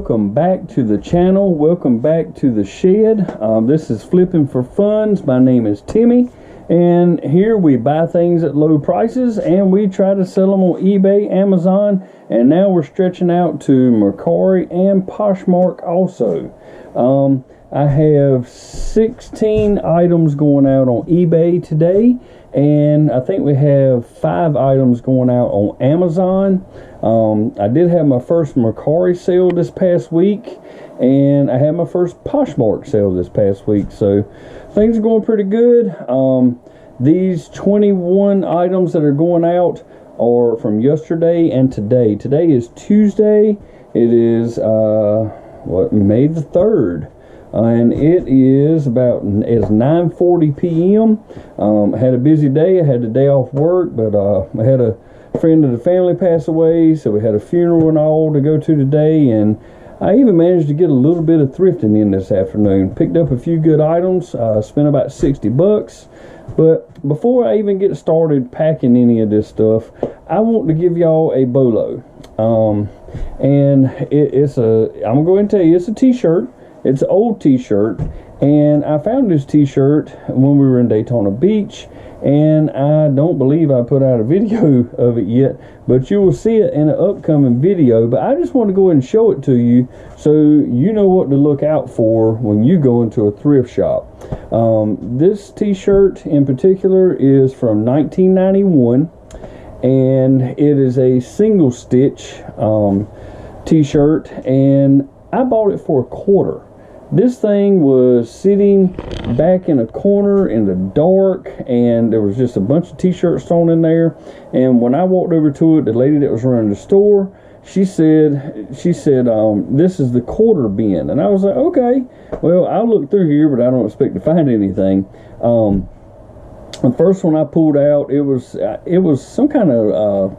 welcome back to the channel. Welcome back to the shed. This is Flipping for Funds. My name is Timmy, and here we buy things at low prices and we try to sell them on eBay, Amazon, and now we're stretching out to Mercari and Poshmark also. I have 16 items going out on eBay today, and I think we have 5 items going out on Amazon. I did have my first Mercari sale this past week, and I had my first Poshmark sale this past week, so things are going pretty good. These 21 items that are going out are from yesterday and today. Today is Tuesday. It is May the 3rd. And it is it's 9:40 p.m. I had a busy day. I had the day off work, but I had a friend of the family pass away, so we had a funeral and all to go to today, and I even managed to get a little bit of thrifting in this afternoon. Picked up a few good items, spent about $60. But before I even get started packing any of this stuff, I want to give y'all a bolo. And I'm going to go ahead and tell you, it's a t-shirt. It's an old t-shirt, and I found this t-shirt when we were in Daytona Beach, and I don't believe I put out a video of it yet, but you will see it in an upcoming video. But I just want to go ahead and show it to you so you know what to look out for when you go into a thrift shop. This t-shirt in particular is from 1991, and it is a single stitch t-shirt, and I bought it for $1. This thing was sitting back in a corner in the dark, and there was just a bunch of t-shirts thrown in there. And when I walked over to it, the lady that was running the store, she said, this is the quarter bin. And I was like, okay, well, I'll look through here, but I don't expect to find anything. The first one I pulled out, it was some kind of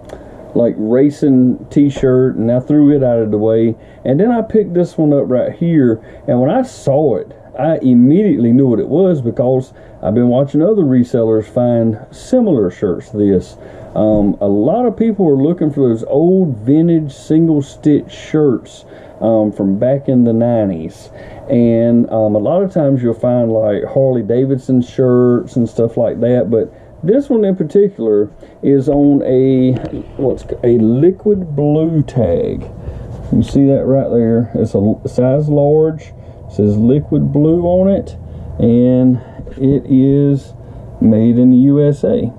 like racing t-shirt, and I threw it out of the way, and then I picked this one up right here, and when I saw it, I immediately knew what it was because I've been watching other resellers find similar shirts to this. A lot of people are looking for those old vintage single stitch shirts from back in the 90s, and a lot of times you'll find like Harley Davidson shirts and stuff like that, but this one in particular is on a liquid blue tag. You see that right there? It's a size large. It says liquid blue on it, and it is made in the USA.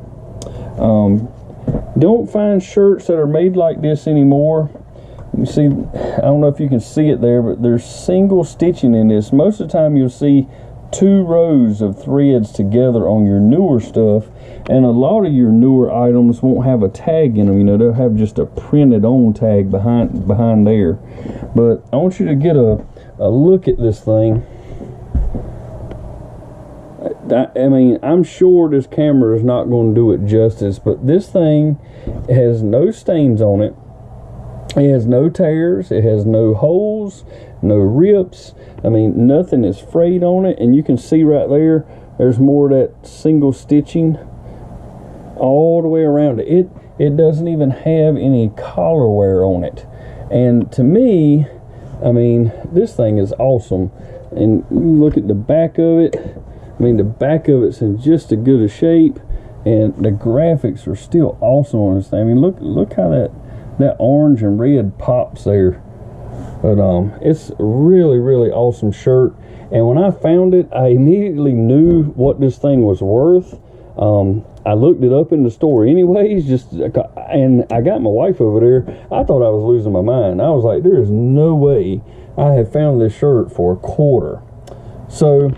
Don't find shirts that are made like this anymore. You see, I don't know if you can see it there, but there's single stitching in this. Most of the time you'll see 2 rows of threads together on your newer stuff, and a lot of your newer items won't have a tag in them. You know, they'll have just a printed on tag behind there. But I want you to get a look at this thing. I mean, I'm sure this camera is not going to do it justice, but this thing has no stains on it. It has no tears, it has no holes, no rips. I mean, nothing is frayed on it, and you can see right there, there's more of that single stitching all the way around it. It doesn't even have any collar wear on it. And to me, I mean, this thing is awesome. And you look at the back of it. I mean, the back of it's in just as good a shape, and the graphics are still awesome on this thing. I mean, look how that orange and red pops there. But it's really, really awesome shirt. And when I found it, I immediately knew what this thing was worth. I looked it up in the store anyways, and I got my wife over there. I thought I was losing my mind. I was like, there is no way I have found this shirt for $1. So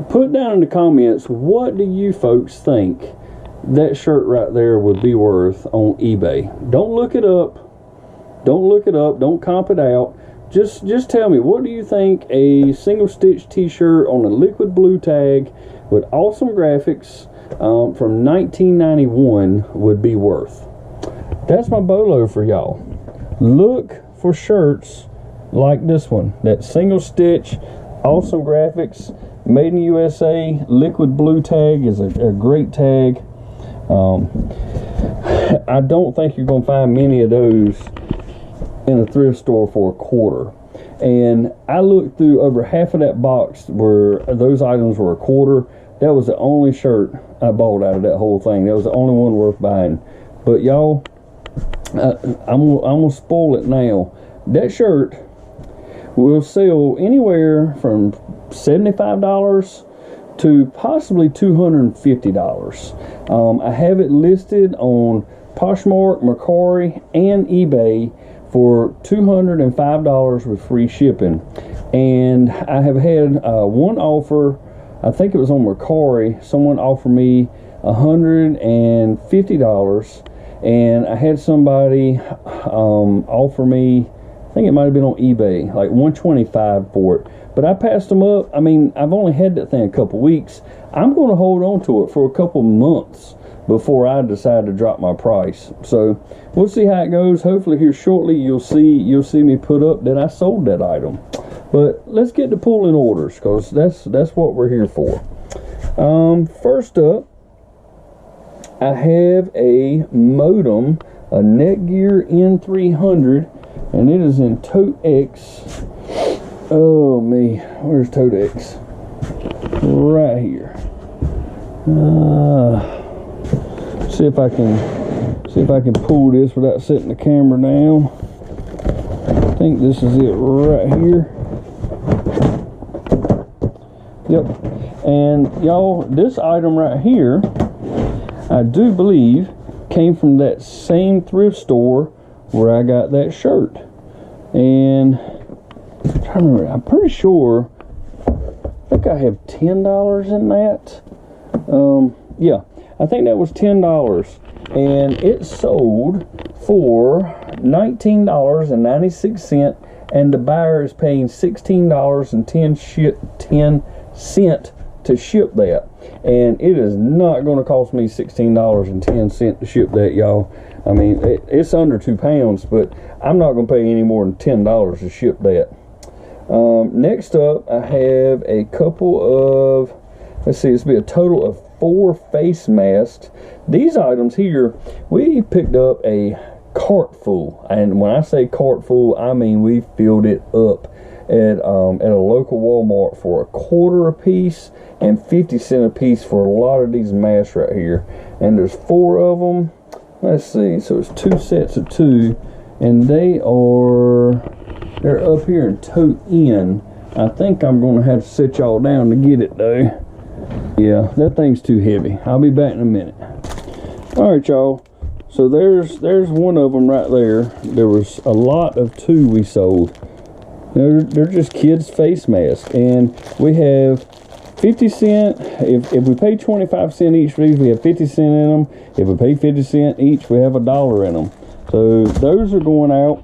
put down in the comments, what do you folks think that shirt right there would be worth on eBay? Don't look it up. Don't comp it out. Just tell me, what do you think a single stitch t-shirt on a liquid blue tag with awesome graphics from 1991 would be worth? That's my bolo for y'all. Look for shirts like this one. That single stitch, awesome graphics, made in the USA. Liquid blue tag is a great tag. I don't think you're going to find many of those in a thrift store for $1. And I looked through over half of that box where those items were $1. That was the only shirt I bought out of that whole thing. That was the only one worth buying. But y'all, I'm gonna spoil it now. That shirt will sell anywhere from $75 to possibly $250. I have it listed on Poshmark, Mercari, and eBay for $205 with free shipping. And I have had one offer. I think it was on Mercari. Someone offered me $150, and I had somebody offer me, I think it might have been on eBay, like $125 for it. But I passed them up. I mean, I've only had that thing a couple weeks. I'm going to hold on to it for a couple months before I decide to drop my price. So we'll see how it goes. Hopefully here shortly you'll see me put up that I sold that item. But let's get to pulling orders, because that's what we're here for. First up, I have a modem, a Netgear N300, and it is in Tote X. Oh me, where's Tote X? Right here. See if I can pull this without setting the camera down. I think this is it right here. Yep. And y'all, this item right here, I do believe came from that same thrift store where I got that shirt. And I'm trying to remember, I'm pretty sure, I think I have $10 in that. Yeah, I think that was $10. And it sold for $19.96, and the buyer is paying $16.10 to ship that. And it is not going to cost me $16.10 to ship that, y'all. I mean, it's under 2 pounds, but I'm not going to pay any more than $10 to ship that. Next up, I have a couple of, let's see, it's be a total of 4 face masks. These items here, we picked up a cart full, and when I say cart full, I mean we filled it up at a local Walmart for $1 a piece and 50 cents a piece for a lot of these masks right here. And there's 4 of them. Let's see, so it's 2 sets of 2, and they're up here in Tote N. I think I'm gonna have to sit y'all down to get it though. Yeah, that thing's too heavy. I'll be back in a minute. All right, y'all. So there's one of them right there. There was a lot of 2 we sold. They're just kids' face masks, and we have 50 cents. If we pay 25 cents each for these, we have 50 cents in them. If we pay 50 cents each, we have $1 in them. So those are going out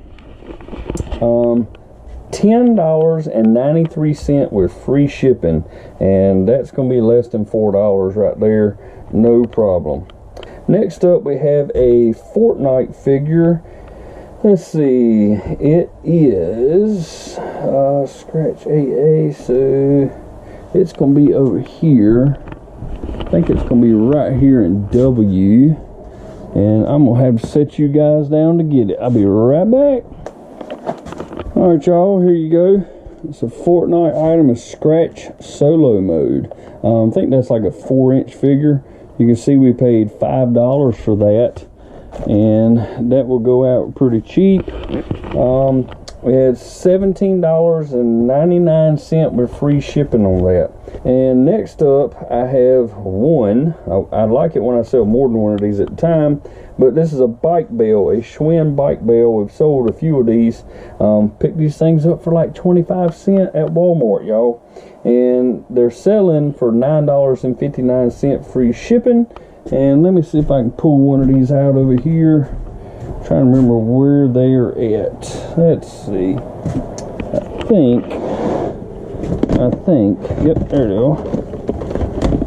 $10.93 with free shipping, and that's going to be less than $4 right there, no problem. Next up, we have a Fortnite figure. Let's see, it is scratch AA, so it's going to be over here. I think it's going to be right here in W, and I'm going to have to set you guys down to get it. I'll be right back. Alright, y'all, here you go. It's a Fortnite item, a scratch solo mode. I think that's like a 4-inch figure. You can see we paid $5 for that, and that will go out pretty cheap. We had $17.99 with free shipping on that. And next up, I have one. I like it when I sell more than one of these at a time, but this is a bike bell, a Schwinn bike bell. We've sold a few of these. Picked these things up for like 25 cents at Walmart, y'all. And they're selling for $9.59 free shipping. And let me see if I can pull one of these out over here. I'm trying to remember where they are at. Let's see. I think, yep, there they are.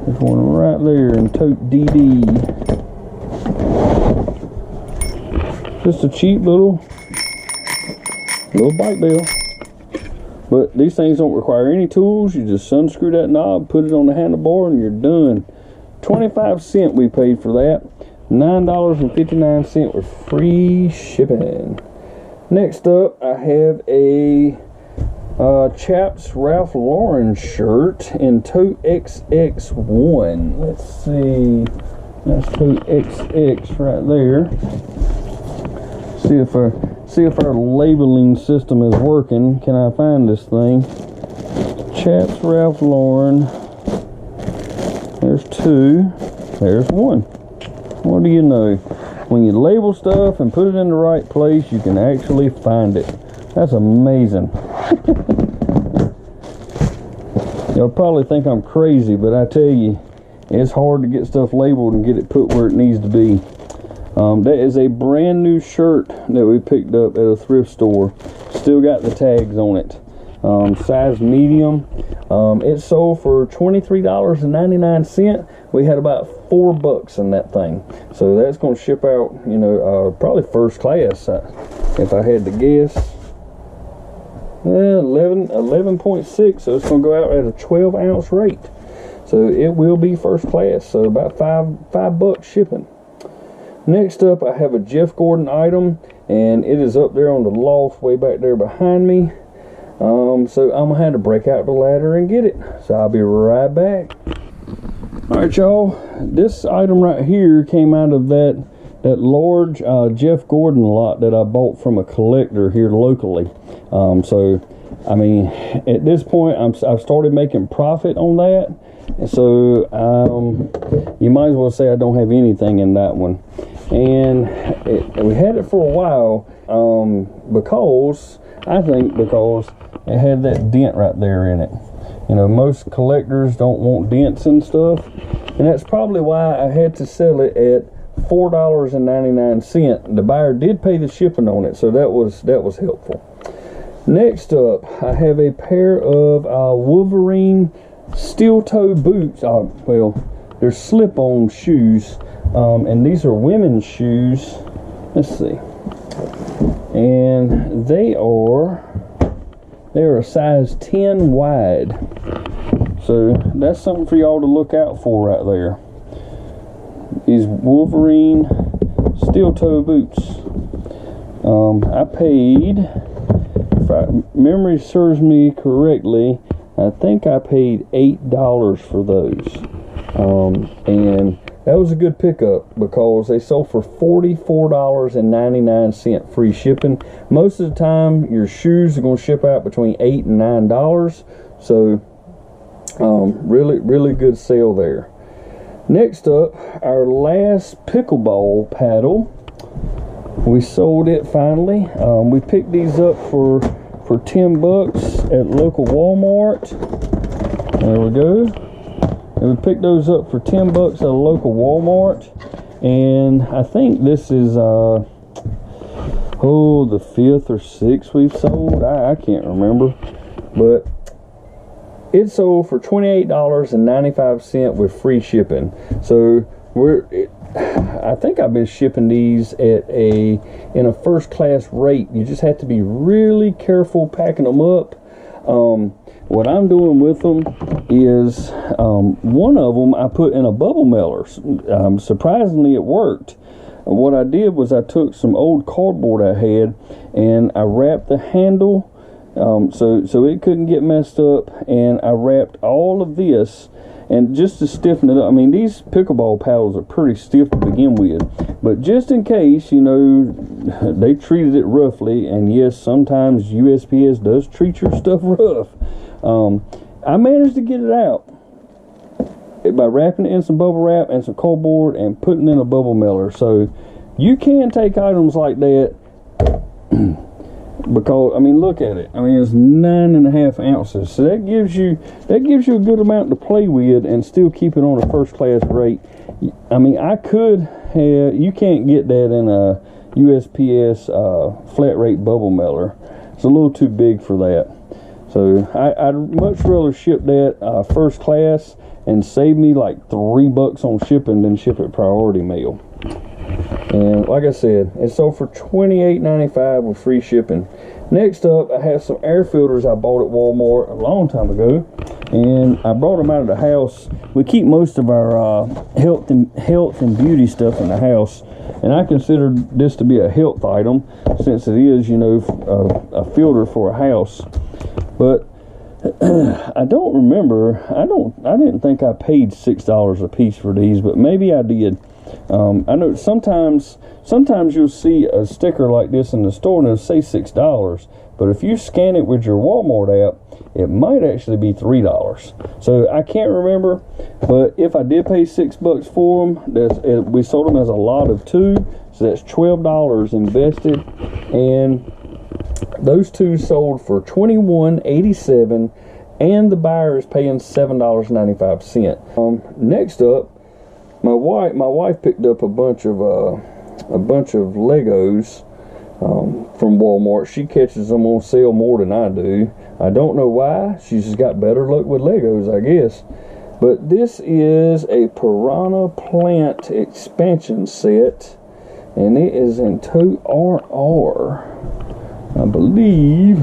There's one right there in Tote DD. Just a cheap little bike bell. But these things don't require any tools. You just unscrew that knob, put it on the handlebar, and you're done. 25 cents we paid for that. $9.59 with free shipping. Next up, I have a Chaps Ralph Lauren shirt in tote XX1. Let's see, that's tote XX right there. See if our labeling system is working. Can I find this thing? Chaps Ralph Lauren. There's 2. There's 1. What do you know? When you label stuff and put it in the right place, you can actually find it. That's amazing. You'll probably think I'm crazy, but I tell you, it's hard to get stuff labeled and get it put where it needs to be. That is a brand new shirt that we picked up at a thrift store. Still got the tags on it. Size medium. It sold for $23.99. We had about $4 in that thing. So that's going to ship out, you know, probably first class, if I had to guess. 11.6, so it's going to go out at a 12-ounce rate. So it will be first class. So about $5 shipping. Next up, I have a Jeff Gordon item, and it is up there on the loft way back there behind me. So I'm gonna have to break out the ladder and get it. So I'll be right back. All right, y'all. This item right here came out of that large Jeff Gordon lot that I bought from a collector here locally. So I mean, at this point, I've started making profit on that. So you might as well say I don't have anything in that one. And we had it for a while because it had that dent right there in it. You know, most collectors don't want dents and stuff, and that's probably why I had to sell it at $4.99. The buyer did pay the shipping on it, so that was helpful. Next up, I have a pair of Wolverine steel-toe boots. Well, they're slip-on shoes, and these are women's shoes. Let's see, and they are a size 10 wide. So that's something for y'all to look out for right there. These Wolverine steel-toe boots. I paid, if memory serves me correctly, I think I paid $8 for those. And that was a good pickup because they sold for $44.99 free shipping. Most of the time, your shoes are going to ship out between $8 and $9. So, really good sale there. Next up, our last pickleball paddle. We sold it finally. We picked these up for $10 at local Walmart. There we go. And we picked those up for $10 at a local Walmart. And I think this is the 5th or 6th we've sold. I can't remember. But it sold for $28.95 with free shipping. So I think I've been shipping these in a first class rate. You just have to be really careful packing them up. What I'm doing with them is one of them I put in a bubble mailer. Surprisingly, it worked. What I did was I took some old cardboard I had and I wrapped the handle so it couldn't get messed up, and I wrapped all of this. And just to stiffen it up, I mean, these pickleball paddles are pretty stiff to begin with. But just in case, you know, they treated it roughly. And yes, sometimes USPS does treat your stuff rough. I managed to get it out by wrapping it in some bubble wrap and some cardboard and putting it in a bubble mailer. So you can take items like that. Because I mean, look at it. I mean, it's 9.5 ounces, so that gives you a good amount to play with and still keep it on a first class rate. I mean, you can't get that in a USPS flat rate bubble mailer. It's a little too big for that. So I'd much rather ship that first class and save me like $3 on shipping than ship it priority mail. And like I said, it sold for $28.95 with free shipping. Next up, I have some air filters I bought at Walmart a long time ago. and I brought them out of the house. We keep most of our health and beauty stuff in the house, and I consider this to be a health item since it is, you know, a filter for a house. But I don't remember. I didn't think I paid $6 a piece for these, but maybe I did. I know sometimes you'll see a sticker like this in the store and it'll say $6, but if you scan it with your Walmart app, it might actually be $3. So I can't remember, but if I did pay $6 for them, we sold them as a lot of 2, so that's $12 invested, and those 2 sold for $21.87, and the buyer is paying $7.95. Next up, my wife picked up a bunch of Legos from Walmart. She catches them on sale more than I do. I don't know why. She's just got better luck with Legos, I guess. But this is a Piranha Plant expansion set, and it is in tote RR, I believe.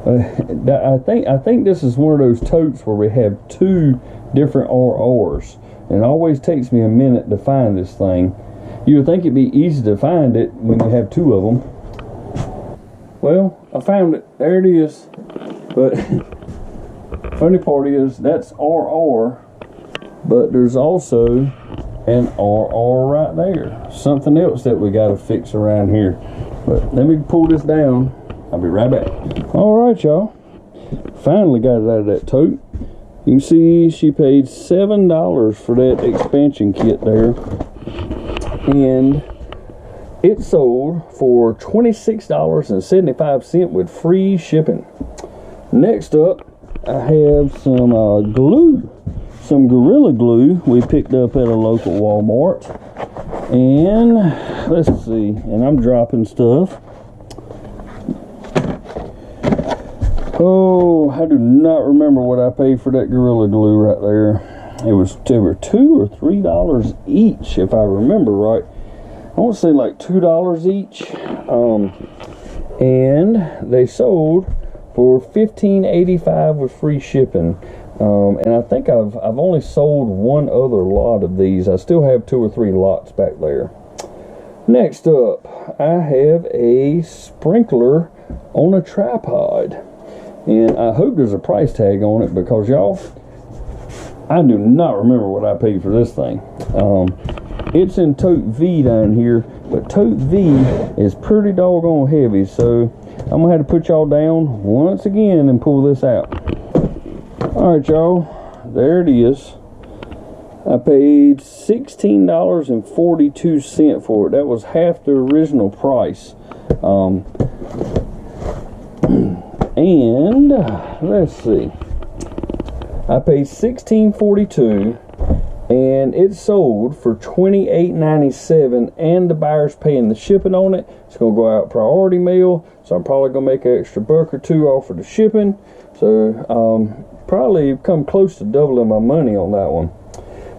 I think this is one of those totes where we have 2 different RRs, and it always takes me a minute to find this thing. You would think it'd be easy to find it when you have 2 of them. Well, I found it. There it is. But funny part is that's RR, but there's also an RR right there. Something else that we got to fix around here. But let me pull this down. I'll be right back. All right, y'all. Finally got it out of that tote. You can see she paid $7 for that expansion kit there, and it sold for $26.75 with free shipping. Next up, I have some glue, some Gorilla Glue we picked up at a local Walmart. And let's see, and I'm dropping stuff. Oh, I do not remember what I paid for that Gorilla Glue right there. They were $2 or $3 each, if I remember right. I want to say like $2 each. And they sold for $15.85 with free shipping. And I think I've only sold 1 other lot of these. I still have 2 or 3 lots back there. Next up, I have a sprinkler on a tripod. And I hope there's a price tag on it, because y'all, I do not remember what I paid for this thing. It's in tote V down here, but tote V is pretty doggone heavy, so I'm gonna have to put y'all down once again and pull this out. All right, y'all, there it is. I paid $16.42 for it. That was half the original price. And let's see, I paid $16.42, and it sold for $28.97, and the buyer's paying the shipping on it. It's gonna go out priority mail, so I'm probably gonna make an extra $1 or $2 off of the shipping. So probably come close to doubling my money on that one.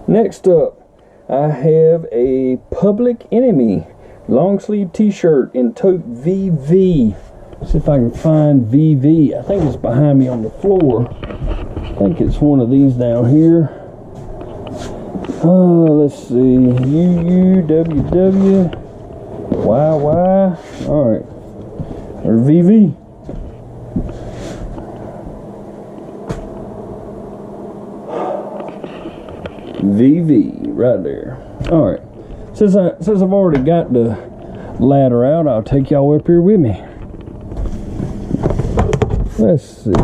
Next up, I have a Public Enemy long sleeve t-shirt in tote VV. See if I can find VV. I think it's behind me on the floor. I think it's one of these down here. Let's see. UUWW YY. Alright. Or VV. VV right there. Alright. Since I've already got the ladder out, I'll take y'all up here with me. Let's see.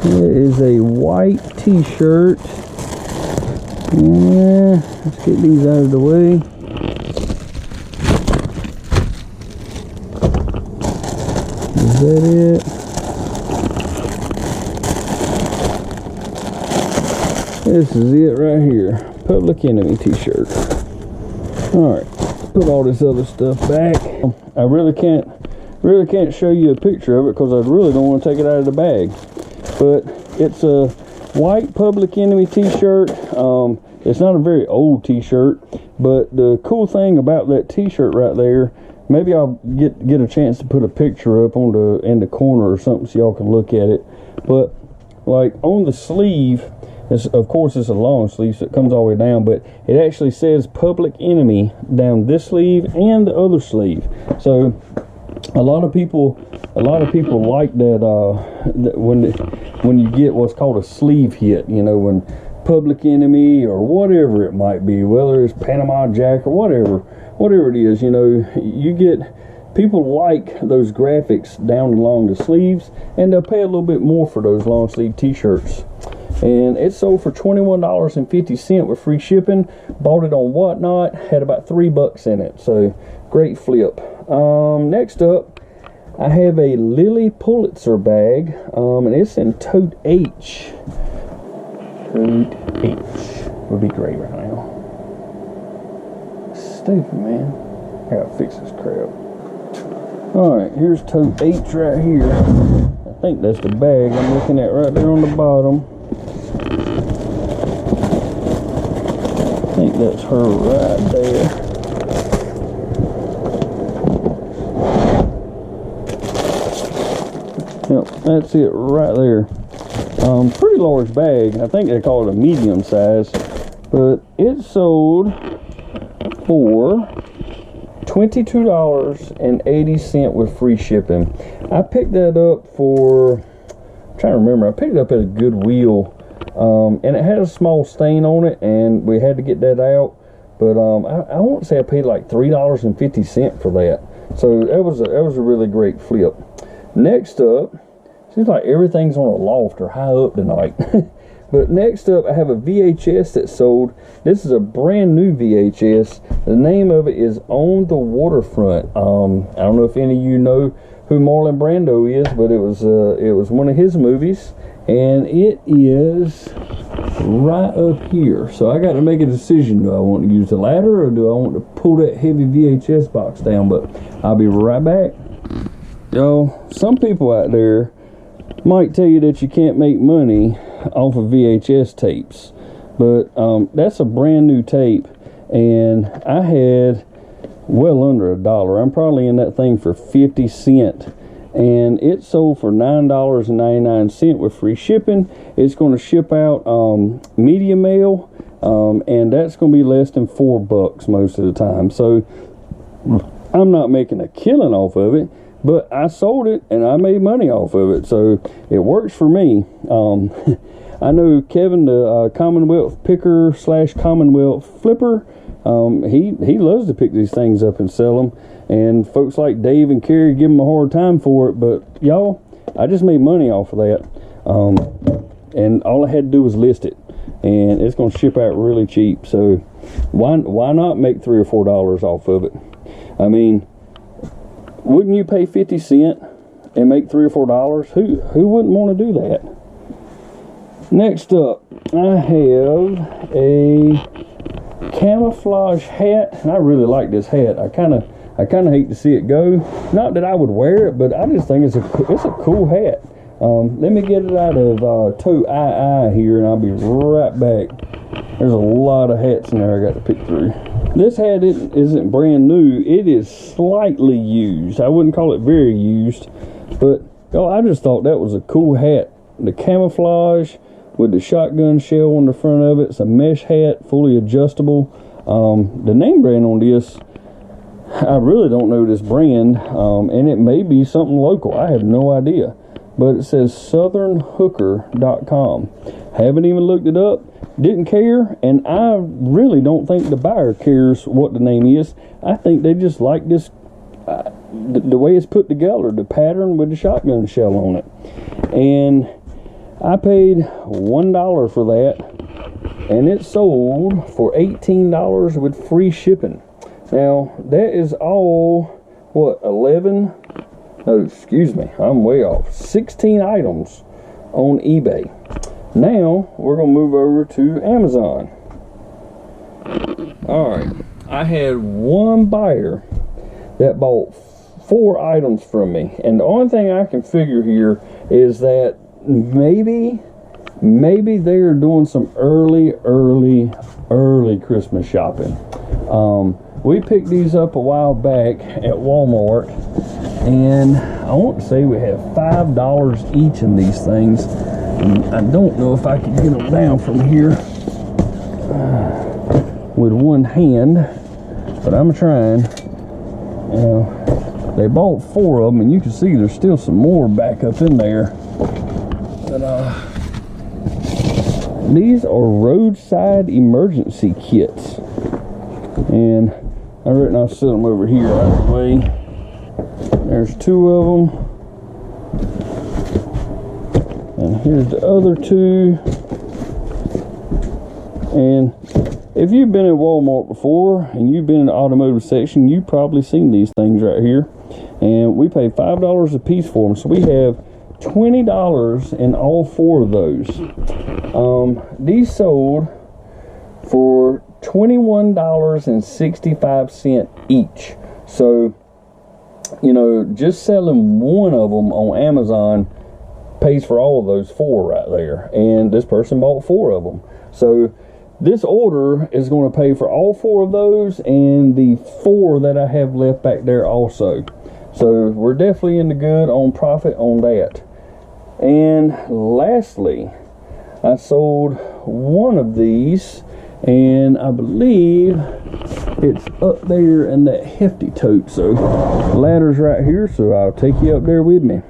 It is a white t-shirt. Yeah, let's get these out of the way. Is that it? This is it right here. Public Enemy t-shirt. Alright, put all this other stuff back. I really can't show you a picture of it because I really don't want to take it out of the bag. But it's a white Public Enemy t-shirt. It's not a very old t-shirt, but the cool thing about that t-shirt right there maybe I'll get a chance to put a picture up on in the corner or something so y'all can look at it. But like on the sleeve, of course it's a long sleeve, so it comes all the way down, but it actually says Public Enemy down this sleeve and the other sleeve. So a lot of people like that, when you get what's called a sleeve hit, you know, when Public Enemy or whatever it might be, whether it's Panama Jack or whatever it is, you know, you get people like those graphics down along the sleeves, and they'll pay a little bit more for those long sleeve t-shirts. And it sold for $21.50 with free shipping. Bought it on Whatnot, had about $3 in it, so great flip. Next up, I have a Lilypulitzer bag, and it's in tote H. Tote H would be great right now. Stupid, man. I gotta fix this crap. Alright, here's tote H right here. I think that's the bag I'm looking at right there on the bottom. I think that's her right there. Yep, that's it right there. Pretty large bag. I think they call it a medium size, but it sold for $22.80 with free shipping. I picked that up for, I'm trying to remember, I picked it up at a Goodwill, and it had a small stain on it, and we had to get that out. But I want to say I paid like $3.50 for that. So that was a really great flip. Next up, seems like everything's on a loft or high up tonight. But next up, I have a VHS that sold. This is a brand new VHS. The name of it is On the Waterfront. I don't know if any of you know who Marlon Brando is, but it was one of his movies, and it is right up here. So I got to make a decision. Do I want to use the ladder, or do I want to pull that heavy VHS box down? But I'll be right back. Yo, some people out there might tell you that you can't make money off of VHS tapes, but that's a brand new tape, and I had well under $1. I'm probably in that thing for 50 cents, and it sold for $9.99 with free shipping. It's going to ship out media mail, and that's going to be less than $4 most of the time. So I'm not making a killing off of it, but I sold it and I made money off of it, so it works for me. I know Kevin, the Commonwealth picker / Commonwealth flipper, he loves to pick these things up and sell them, and folks like Dave and Carrie give him a hard time for it. But y'all, I just made money off of that, and all I had to do was list it, and it's going to ship out really cheap. So why not make $3 or $4 off of it? I mean, wouldn't you pay 50 cents and make $3 or $4? Who wouldn't want to do that? Next up, I have a Camouflage Hat, and I really like this hat. I kind of hate to see it go. Not that I would wear it, but I just think it's a cool hat. Let me get it out of tote II here, and I'll be right back. There's a lot of hats in there I got to pick through. This hat isn't brand new. It is slightly used. I wouldn't call it very used, but I just thought that was a cool hat. The camouflage with the shotgun shell on the front of it. It's a mesh hat, fully adjustable. The name brand on this, I really don't know this brand, and it may be something local. I have no idea, but it says southernhooker.com. Haven't even looked it up. Didn't care, and I really don't think the buyer cares what the name is. I think they just like this, the way it's put together, the pattern with the shotgun shell on it. And I paid $1 for that, and it sold for $18 with free shipping. Now, that is all, what, 16 items on eBay. Now, we're going to move over to Amazon. Alright, I had one buyer that bought 4 items from me. And the only thing I can figure here is that maybe they're doing some early Christmas shopping. we picked these up a while back at Walmart, and I want to say we have $5 each in these things. And I don't know if I can get them down from here with one hand, but I'm trying. They bought 4 of them, and you can see there's still some more back up in there. But these are roadside emergency kits, and I reckon I'll set them over here out of the way. There's 2 of them, and here's the other 2. And if you've been at Walmart before and you've been in the automotive section, you've probably seen these things right here. And we paid $5 a piece for them, so we have $20 in all 4 of those. These sold for $21.65 each. So, you know, just selling one of them on Amazon pays for all of those 4 right there. And this person bought 4 of them. So this order is going to pay for all 4 of those and the 4 that I have left back there also. So we're definitely in the good on profit on that. And lastly, I sold one of these, and I believe it's up there in that hefty tote. So the ladder's right here, so I'll take you up there with me.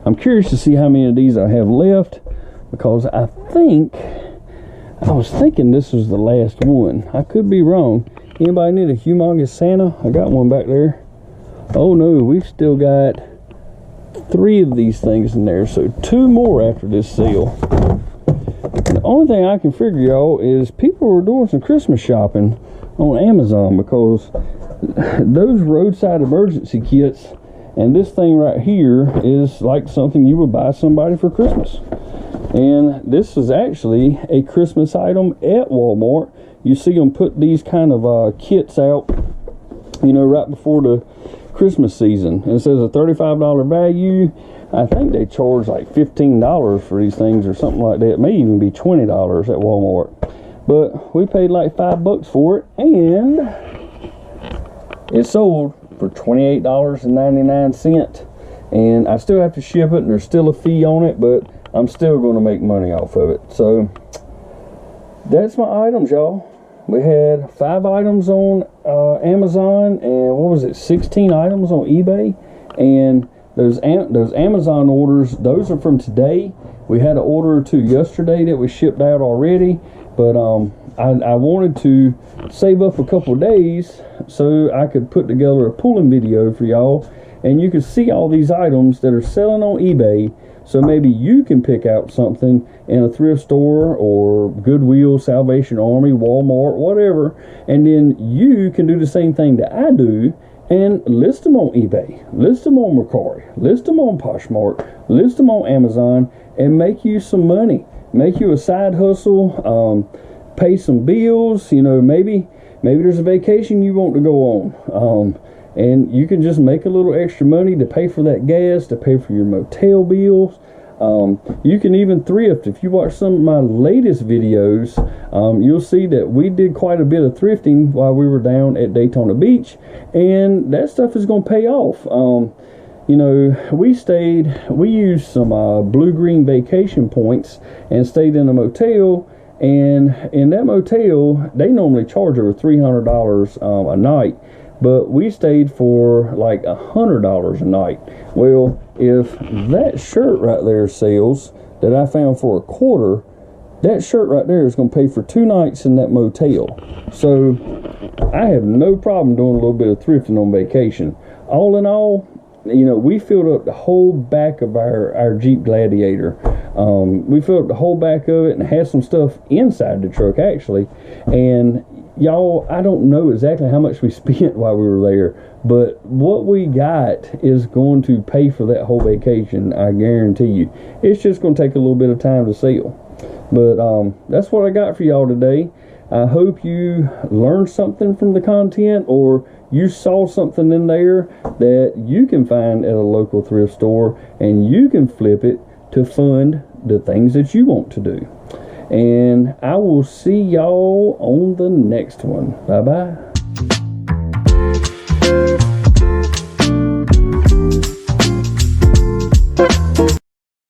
I'm curious to see how many of these I have left, because I was thinking this was the last one. I could be wrong. Anybody need a humongous Santa? I got one back there. Oh no, we've still got 3 of these things in there, so 2 more after this sale. The only thing I can figure, y'all, is people are doing some Christmas shopping on Amazon, because those roadside emergency kits and this thing right here is like something you would buy somebody for Christmas. And this is actually a Christmas item at Walmart. You see them put these kind of kits out, you know, right before the Christmas season. And it says a $35 value. I think they charge like $15 for these things or something like that. It may even be $20 at Walmart. But we paid like $5 for it, and it sold for $28.99. And I still have to ship it, and there's still a fee on it, but I'm still going to make money off of it. So that's my items, y'all. We had 5 items on Amazon, and what was it, 16 items on eBay. And those Amazon orders, those are from today. We had an order or 2 yesterday that was shipped out already, but I wanted to save up a couple of days so I could put together a pulling video for y'all, and you can see all these items that are selling on eBay. So maybe you can pick out something in a thrift store or Goodwill, Salvation Army, Walmart, whatever, and then you can do the same thing that I do and list them on eBay, list them on Mercari, list them on Poshmark, list them on Amazon, and make you some money, make you a side hustle, pay some bills. You know, maybe there's a vacation you want to go on, and you can just make a little extra money to pay for that gas, to pay for your motel bills. You can even thrift. If you watch some of my latest videos, you'll see that we did quite a bit of thrifting while we were down at Daytona Beach, and that stuff is going to pay off. You know, we used some blue-green vacation points and stayed in a motel, and in that motel, they normally charge over $300 a night. But we stayed for like $100 a night. Well, if that shirt right there sells that I found for $25, that shirt right there is going to pay for 2 nights in that motel. So I have no problem doing a little bit of thrifting on vacation. All in all, you know, we filled up the whole back of our Jeep Gladiator. We filled up the whole back of it and had some stuff inside the truck actually. And y'all, I don't know exactly how much we spent while we were there, but what we got is going to pay for that whole vacation, I guarantee you. It's just going to take a little bit of time to sell. But that's what I got for y'all today. I hope you learned something from the content, or you saw something in there that you can find at a local thrift store, and you can flip it to fund the things that you want to do. And I will see y'all on the next one. Bye-bye.